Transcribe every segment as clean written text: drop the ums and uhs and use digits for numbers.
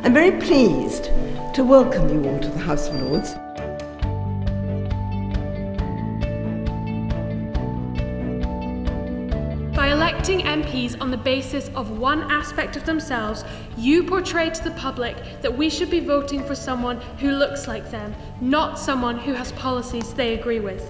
I'm very pleased to welcome you all to the House of Lords. By electing MPs on the basis of one aspect of themselves, you portray to the public that we should be voting for someone who looks like them, not someone who has policies they agree with.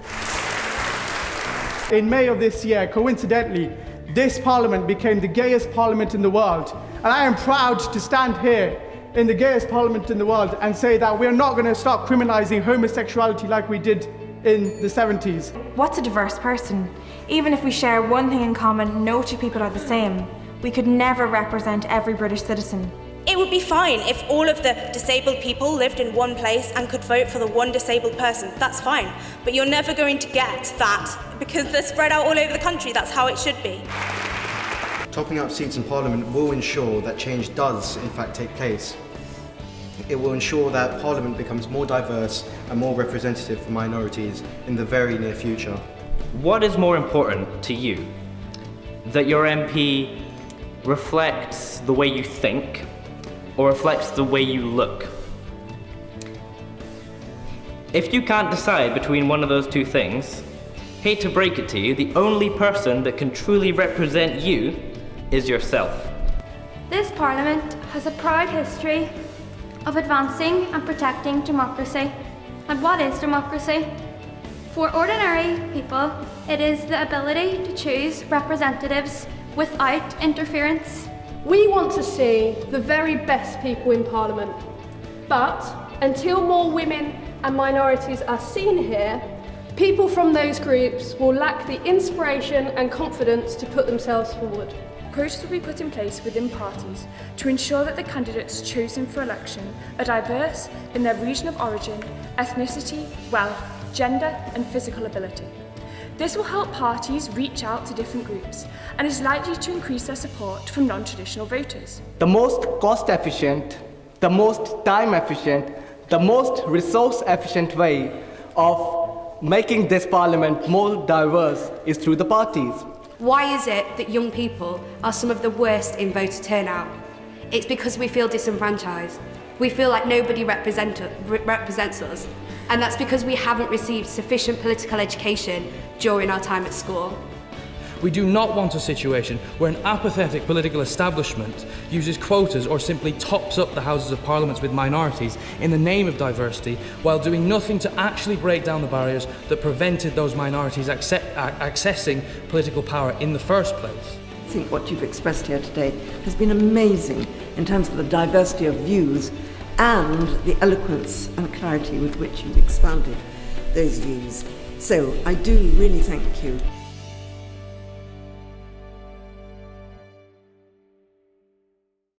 In May of this year, coincidentally, this parliament became the gayest parliament in the world. And I am proud to stand here in the gayest parliament in the world and say that we're not going to start criminalising homosexuality like we did in the 70s. What's a diverse person? Even if we share one thing in common, no two people are the same. We could never represent every British citizen. It would be fine if all of the disabled people lived in one place and could vote for the one disabled person. That's fine. But you're never going to get that because they're spread out all over the country. That's how it should be. Topping up seats in Parliament will ensure that change does in fact take place. It will ensure that Parliament becomes more diverse and more representative for minorities in the very near future. What is more important to you? That your MP reflects the way you think or reflects the way you look? If you can't decide between one of those two things, hate to break it to you, the only person that can truly represent you is yourself. This Parliament has a proud history of advancing and protecting democracy. And what is democracy? For ordinary people, it is the ability to choose representatives without interference. We want to see the very best people in Parliament. But until more women and minorities are seen here, people from those groups will lack the inspiration and confidence to put themselves forward. Quotas will be put in place within parties to ensure that the candidates chosen for election are diverse in their region of origin, ethnicity, wealth, gender and physical ability. This will help parties reach out to different groups and is likely to increase their support from non-traditional voters. The most cost-efficient, the most time-efficient, the most resource-efficient way of making this parliament more diverse is through the parties. Why is it that young people are some of the worst in voter turnout? It's because we feel disenfranchised. We feel like nobody represents us. And that's because we haven't received sufficient political education during our time at school. We do not want a situation where an apathetic political establishment uses quotas or simply tops up the Houses of Parliament with minorities in the name of diversity while doing nothing to actually break down the barriers that prevented those minorities accessing political power in the first place. I think what you've expressed here today has been amazing in terms of the diversity of views and the eloquence and clarity with which you've expounded those views. So I do really thank you.